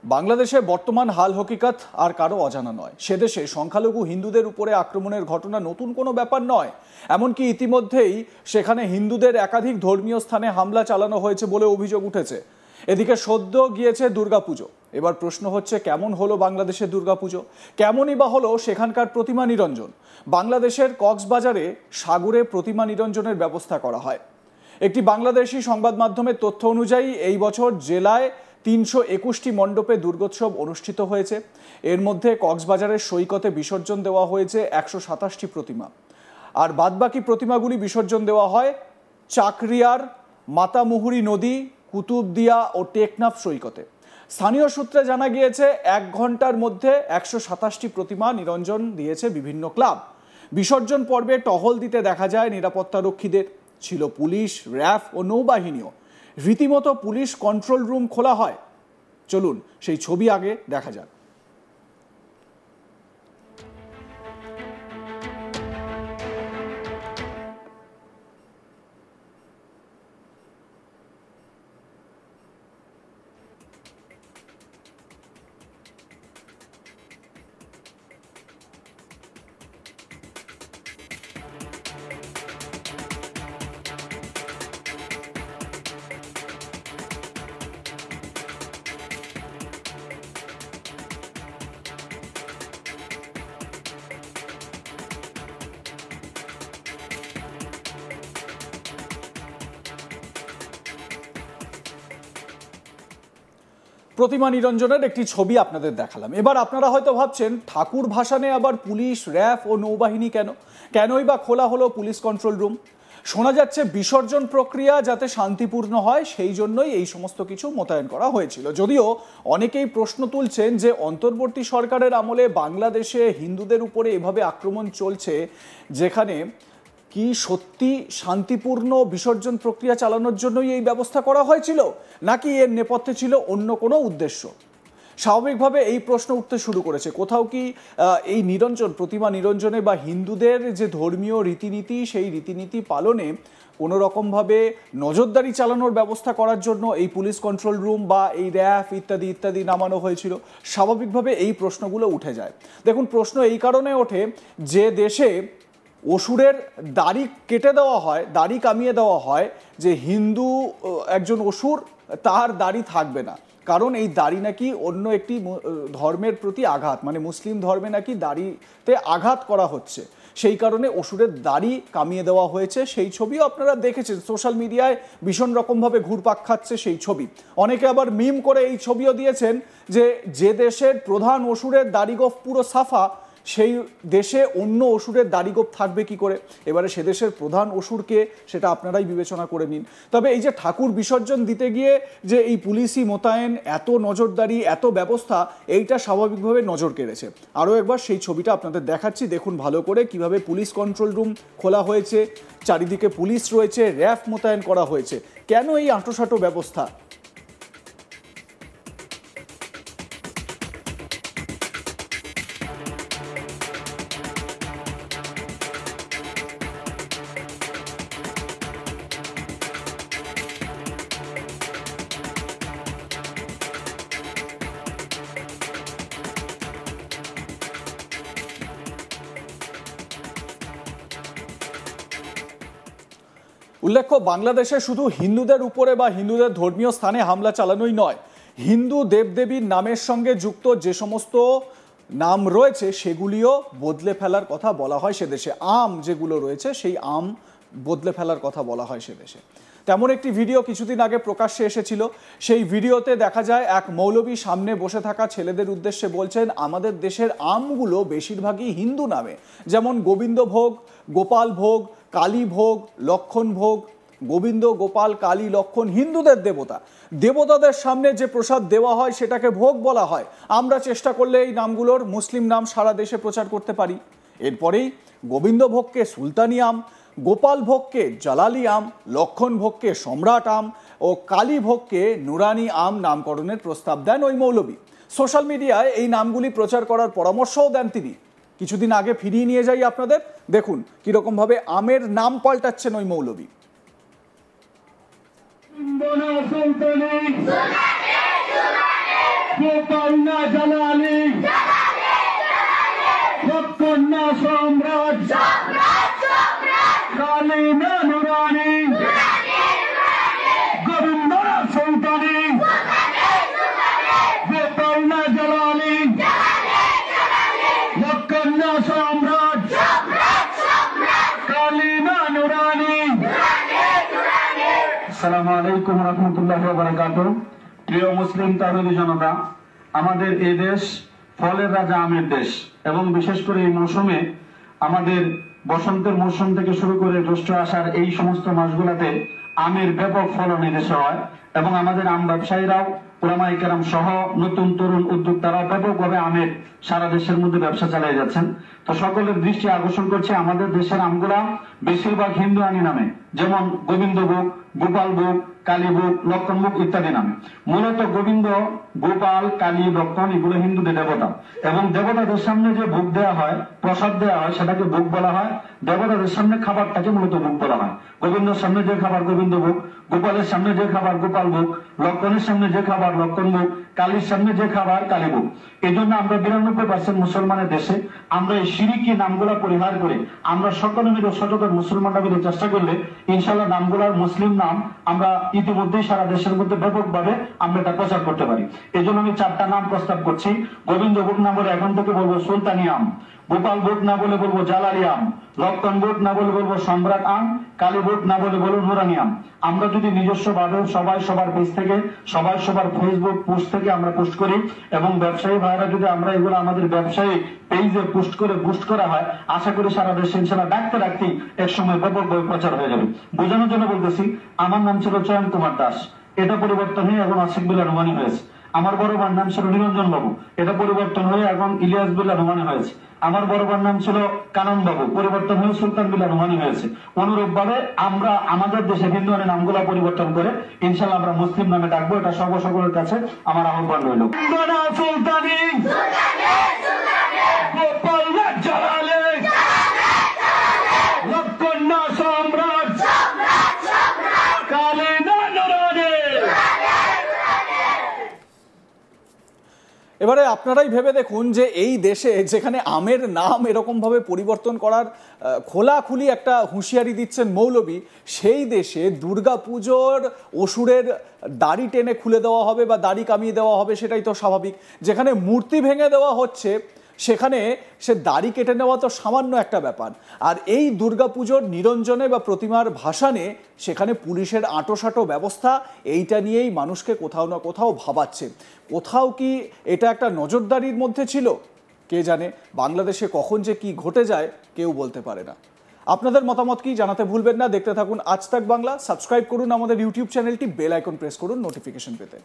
বাংলাদেশে বর্তমান হাল হকিকত আর কারো অজানা নয়। সেদেশে সংখ্যালঘু হিন্দুদের উপরে আক্রমণের ঘটনা নতুন কোনো ব্যাপার নয়। এমনকি ইতিমধ্যেই সেখানে হিন্দুদের একাধিক ধর্মীয় স্থানে হামলা চালানো হয়েছে বলে অভিযোগ উঠেছে। এদিকে সদ্য গিয়েছে দুর্গাপুজো। এবার প্রশ্ন হচ্ছে, কেমন হলো বাংলাদেশের দুর্গাপুজো? কেমনই বা হলো সেখানকার প্রতিমা নিরঞ্জন? বাংলাদেশের কক্সবাজারে সাগরে প্রতিমা নিরঞ্জনের ব্যবস্থা করা হয়। একটি বাংলাদেশি সংবাদ মাধ্যমের তথ্য অনুযায়ী এই বছর জেলায় ৩২১টি মণ্ডপে দুর্গোৎসব অনুষ্ঠিত হয়েছে। এর মধ্যে কক্সবাজারের সৈকতে বিসর্জন দেওয়া হয়েছে ১২৭টি প্রতিমা, আর বাদবাকি প্রতিমাগুলি বিসর্জন দেওয়া হয় চাকরিয়ার, মাতামুহুরী নদী, কুতুবদিয়া ও টেকনাফ সৈকতে। স্থানীয় সূত্রে জানা গিয়েছে ১ ঘন্টার মধ্যে ১২৭টি প্রতিমা নিরঞ্জন দিয়েছে বিভিন্ন ক্লাব। বিসর্জন পর্বে টহল দিতে দেখা যায় নিরাপত্তারক্ষীদের, ছিল পুলিশ, র্যাফ ও নৌবাহিনীও। রীতিমতো পুলিশ কন্ট্রোল রুম খোলা হয়। চলুন সেই ছবি আগে দেখা যাক। প্রতিমা নিরঞ্জনের একটি ছবি আপনাদের দেখালাম। এবার আপনারা হয়তো ভাবছেন, ঠাকুর ভাসানে আবার পুলিশ, র্যাফ ও নৌবাহিনী কেনই বা খোলা হলো পুলিশ কন্ট্রোল রুম? শোনা যাচ্ছে বিসর্জন প্রক্রিয়া যাতে শান্তিপূর্ণ হয় সেই জন্যই এই সমস্ত কিছু মোতায়েন করা হয়েছিল। যদিও অনেকেই প্রশ্ন তুলছেন যে অন্তর্বর্তী সরকারের আমলে বাংলাদেশে হিন্দুদের উপরে এভাবে আক্রমণ চলছে, যেখানে কি সত্যি শান্তিপূর্ণ বিসর্জন প্রক্রিয়া চালানোর জন্যই এই ব্যবস্থা করা হয়েছিল, নাকি এর নেপথ্যে ছিল অন্য কোনো উদ্দেশ্য? স্বাভাবিকভাবে এই প্রশ্ন উঠতে শুরু করেছে। কোথাও কি এই প্রতিমা নিরঞ্জনে বা হিন্দুদের যে ধর্মীয় রীতিনীতি, সেই রীতিনীতি পালনে কোনো রকমভাবে নজরদারি চালানোর ব্যবস্থা করার জন্য এই পুলিশ কন্ট্রোল রুম বা এই র্যাফ ইত্যাদি ইত্যাদি নামানো হয়েছিল? স্বাভাবিকভাবে এই প্রশ্নগুলো উঠে যায়। দেখুন, প্রশ্ন এই কারণে ওঠে যে দেশে অসুরের দাড়ি কেটে দেওয়া হয়, দাড়ি কামিয়ে দেওয়া হয়, যে হিন্দু একজন অসুর, তার দাড়ি থাকবে না, কারণ এই দাড়ি নাকি অন্য একটি ধর্মের প্রতি আঘাত, মানে মুসলিম ধর্মে নাকি দাড়িতে আঘাত করা হচ্ছে, সেই কারণে অসুরের দাড়ি কামিয়ে দেওয়া হয়েছে। সেই ছবিও আপনারা দেখেছেন, সোশ্যাল মিডিয়ায় ভীষণ রকমভাবে ঘুরপাক খাচ্ছে সেই ছবি। অনেকে আবার মিম করে এই ছবিও দিয়েছেন যে দেশের প্রধান অসুরের দাড়িগোঁফ পুরো সাফা, সেই দেশে অন্য অসুরের দাড়িগোঁফ থাকবে কি করে? এবারে সে দেশের প্রধান অসুরকে, সেটা আপনারাই বিবেচনা করে নিন। তবে এই যে ঠাকুর বিসর্জন দিতে গিয়ে যে এই পুলিশি মোতায়েন, এত নজরদারি, এত ব্যবস্থা, এইটা স্বাভাবিকভাবে নজর কেড়েছে। আরও একবার সেই ছবিটা আপনাদের দেখাচ্ছি, দেখুন ভালো করে কিভাবে পুলিশ কন্ট্রোল রুম খোলা হয়েছে, চারিদিকে পুলিশ রয়েছে, র্যাফ মোতায়েন করা হয়েছে। কেন এই আঁটোসাঁটো ব্যবস্থা? উল্লেখ্য, বাংলাদেশে শুধু হিন্দুদের উপরে বা হিন্দুদের ধর্মীয় স্থানে হামলা চালানোই নয়, হিন্দু দেবদেবীর নামের সঙ্গে যুক্ত যে সমস্ত নাম রয়েছে সেগুলিও বদলে ফেলার কথা বলা হয় সেদেশে। আম যেগুলো রয়েছে, সেই আম বদলে ফেলার কথা বলা হয় সেদেশে। তেমন একটি ভিডিও কিছুদিন আগে প্রকাশ্যে এসেছিল। সেই ভিডিওতে দেখা যায় এক মৌলবী সামনে বসে থাকা ছেলেদের উদ্দেশ্যে বলছেন, আমাদের দেশের আমগুলো বেশিরভাগই হিন্দু নামে, যেমন গোবিন্দভোগ, গোপাল ভোগ, কালী ভোগ, লক্ষণ ভোগ। গোবিন্দ, গোপাল, কালী, লক্ষণ হিন্দুদের দেবতা। দেবতাদের সামনে যে প্রসাদ দেওয়া হয় সেটাকে ভোগ বলা হয়। আমরা চেষ্টা করলে এই নামগুলোর মুসলিম নাম সারা দেশে প্রচার করতে পারি। এরপরেই গোবিন্দ ভোগকে সুলতানি আম, গোপাল ভোগকে জালালি আম, লক্ষণ ভোগকে সম্রাট আম ও কালী ভোগকে নুরানি আম নামকরণের প্রস্তাব দেন ওই মৌলবী। সোশ্যাল মিডিয়ায় এই নামগুলি প্রচার করার পরামর্শও দেন তিনি। কিছুদিন আগে ফিরিয়ে নিয়ে যাই আপনাদের, দেখুন কিরকম ভাবে আমের নাম পাল্টাচ্ছেন ওই মৌলবী। সুলতানি আসসালামু আলাইকুম রাহমাতুল্লাহি ওয়া বারাকাতুহু। প্রিয় মুসলিম তাওহীদি জনতা, আমাদের এই দেশ ফলের রাজা আমের দেশ এবং বিশেষ করে এই মৌসুমে আমাদের বসন্তের মৌসুম থেকে শুরু করে জ্যৈষ্ঠ আষাঢ় এই সমস্ত মাসগুলোতে আমের ব্যাপক ফলন এই দেশে হয় এবং আমাদের আম ব্যবসায়ীরাও উলামায়ে কেরাম সহ নতুন তরুণ উদ্যোক্তারাও ব্যাপকভাবে আমের সারা দেশের মধ্যে ব্যবসা চালিয়ে যাচ্ছেন। তো সকলের দৃষ্টি আকর্ষণ করছে আমাদের দেশের আমগুলা বেশিরভাগ হিন্দু আনি নামে, যেমন গোবিন্দভোগ, গোপালভোগ, কালীভোগ, লক্ষণভোগ ইত্যাদি নামে। মূলত গোবিন্দ, গোপাল, কালী, লক্ষণ এগুলো হিন্দুদের দেবতা এবং দেবতাদের সামনে যে ভোগ দেওয়া হয়, প্রসাদ দেওয়া হয়, সেটাকে ভোগ বলা হয়। দেবতাদের সামনে খাবারটাকে মূলত ভোগ বলা হয়। গোবিন্দের সামনে যে খাবার গোবিন্দ ভোগ, গোপালের সামনে যে খাবার গোপাল ভোগ, লক্ষণের সামনে যে খাবার লক্ষণ ভোগ, কালীর সামনে যে খাবার কালী ভোগ। এই জন্য আমরা 92% মুসলমানের দেশে আমরা এই শিরকি নামগুলা পরিহার করে আমরা সকলে মিলে সচেতন মুসলমানরা মিলে চেষ্টা করলে ইনশাআল্লাহ নামগুলার মুসলিম নাম আমরা ইতিমধ্যেই সারা দেশের মধ্যে ব্যাপকভাবে আমরা এটা প্রচার করতে পারি। এই জন্য আমি 4টা নাম প্রস্তাব করছি। গোবিন্দ ভোগ না বলে এখন থেকে বলবো সুলতানি আম, গোপাল ভোগ না বলে বলবো জালালি আম, লক্ষণ ভোগ না বলে বলবো সম্রাট আম, কালী ভোগ না বলে বলবো নুরানি আম। আমরা যদি নিজস্ব ভাবে সবাই সবার পেজ থেকে, সবাই সবার ফেসবুক পোস্ট থেকে আমরা পোস্ট করি এবং ব্যবসায়ী ভাইরা যদি আমরা এগুলো আমাদের ব্যবসায়ী পেজে পোস্ট করে বুস্ট করা হয়, আশা করি সারা দেশে ইনশাআল্লাহ ডাকতে ডাকতেই এক সময় ব্যাপকভাবে প্রচার হয়ে যাবে। বোঝানোর জন্য বলতেছি, আমার নাম ছিল চয়ন কুমার দাস, এটা পরিবর্তন হয়ে এখন আশিক বিল্লাহ রহমানি হয়েছে। আমার বড় ভাইয়ের নাম ছিল নিরঞ্জন বাবু, এটা পরিবর্তন হয়ে এখন ইলিয়াস বিল্লাহ রহমানি হয়েছে। আমার বড় ভাইয়ের নাম ছিল কানন বাবু, পরিবর্তন হয়ে সুলতান বিল্লাহ রহমানি হয়েছে। অনুরূপ ভাবে আমরা আমাদের দেশে হিন্দু নামগুলো পরিবর্তন করে ইনশাআল্লাহ আমরা মুসলিম নামে ডাকবো। এটা সকলের কাছে আমার আহ্বান রইল। সুলতানি গোপাল জালালে লক্ষণ সম্রাট কালী নুরানি। এবারে আপনারাই ভেবে দেখুন যে এই দেশে যেখানে আমের নাম এরকম ভাবে পরিবর্তন করার খোলাখুলি একটা হুঁশিয়ারি দিচ্ছেন মৌলবী, সেই দেশে দুর্গাপুজোর অসুরের দাড়ি টেনে খুলে দেওয়া হবে বা দাড়ি কামিয়ে দেওয়া হবে, সেটাই তো স্বাভাবিক। যেখানে মূর্তি ভেঙে দেওয়া হচ্ছে সেখানে সে দাড়ি কেটে নেওয়া তো সামান্য একটা ব্যাপার। আর এই দুর্গাপুজোর নিরঞ্জনে বা প্রতিমার ভাসানে সেখানে পুলিশের আঁটোসাঁটো ব্যবস্থা, এইটা নিয়েই মানুষকে কোথাও না কোথাও ভাবাচ্ছে। কোথাও কি এটা একটা নজরদারির মধ্যে ছিল? কে জানে বাংলাদেশে কখন যে কি ঘটে যায় কেউ বলতে পারে না। আপনাদের মতামত কি জানাতে ভুলবেন না। দেখতে থাকুন আজ তাক বাংলা, সাবস্ক্রাইব করুন আমাদের ইউটিউব চ্যানেলটি, বেল আইকন প্রেস করুন নোটিফিকেশন পেতে।